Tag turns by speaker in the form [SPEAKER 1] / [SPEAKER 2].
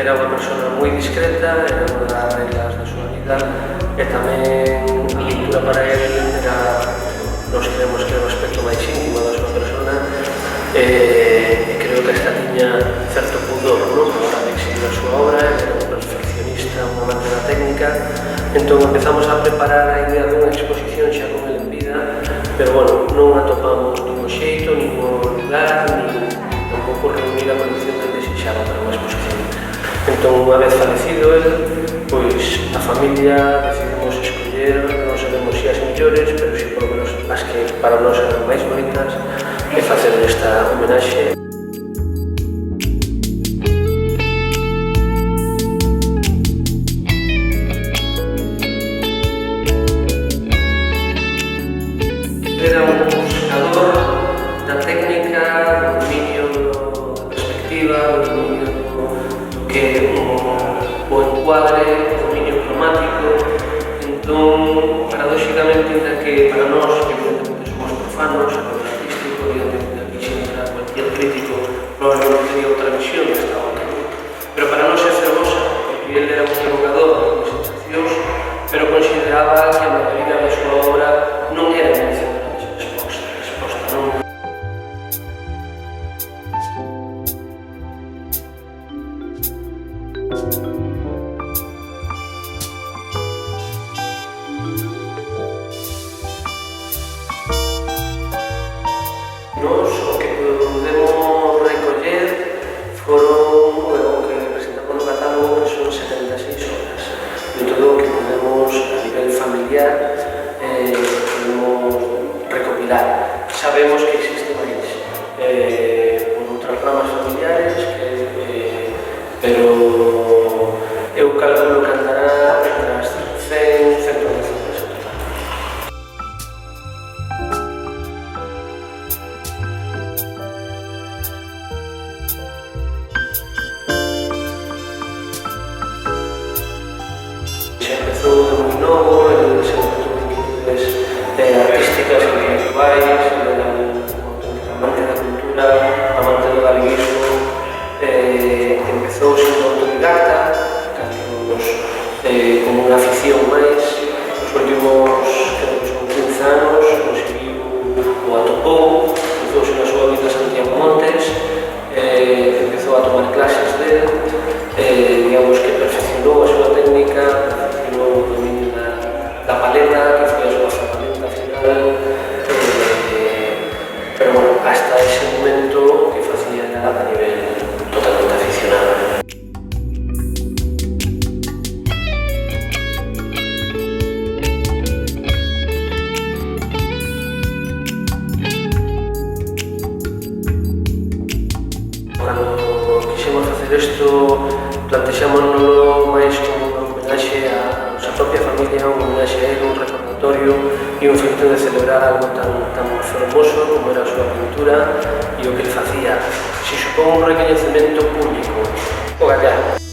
[SPEAKER 1] era unha persona moi discreta, era unha das reglas da súa vida, e tamén a pintura para ele era, nós creemos que era o aspecto máis íntimo da súa persona, e creo que esta tiña certo pudor, non? A hora de exhibir a súa obra, era un perfeccionista, unha amante da técnica, entón empezamos a preparar a idea dunha exposición xa con ele en vida, pero bueno, non atopamos dun xeito, ningún lugar, nin tampouco reunir a colección que desexaba para unha exposición. Entón, unha vez falecido ele, pois a familia decidimos escoller, non sabemos se as millores, pero si por lo menos as que para nós eran máis bonitas, e facer esta homenaxe. Era un buscador da técnica, do dominio da perspectiva, do dominio do que o encuadre, o dominio cromático. Entón, paradóxicamente, ainda que para nós, que evidentemente somos profanos, a nivel artístico, evidentemente aquí se entra cualquier crítico, probablemente teria outra visión desta obra, pero para nós é fervosa, porque ele era un evocador de sensacións, pero consideraba que a maioría da súa obra non era merecedora exposta, non? Nos o que podemos recoller foron o que presentamos no catálogo, que son 76 obras. De todo o que podemos, a nivel familiar, podemos recopilar. Sabemos que existe máis por outras ramas familiares, pero eu calculo que andará entre as 100 e 110 obras en total. Se empezou de moi novo, ele se encontrou inquietudes artísticas e intelectuais, ele era un amante da cultura, amante do galeguismo, empezou sendo autodidacta, como unha afición máis, nos últimos, creo que son 15 anos, conseguiu o atopou, cruzouse na súa vida Santiago Montes, empezou a tomar clases dele, digamos que perfeccionou a súa técnica, perfeccionou o dominio da paleta, que foi a súa ferramenta final, pero bueno, hasta ese momento o que facía era a nivel totalmente aficionado. Cando quixemos facer isto, plantexámonos máis como unha homenaxe a nosa propia familia, unha homenaxe a ele, un recordatorio e un feito de celebrar algo tan fermoso como era a súa pintura e o que ele facía. Se supón un recoñecemento público, o gallá.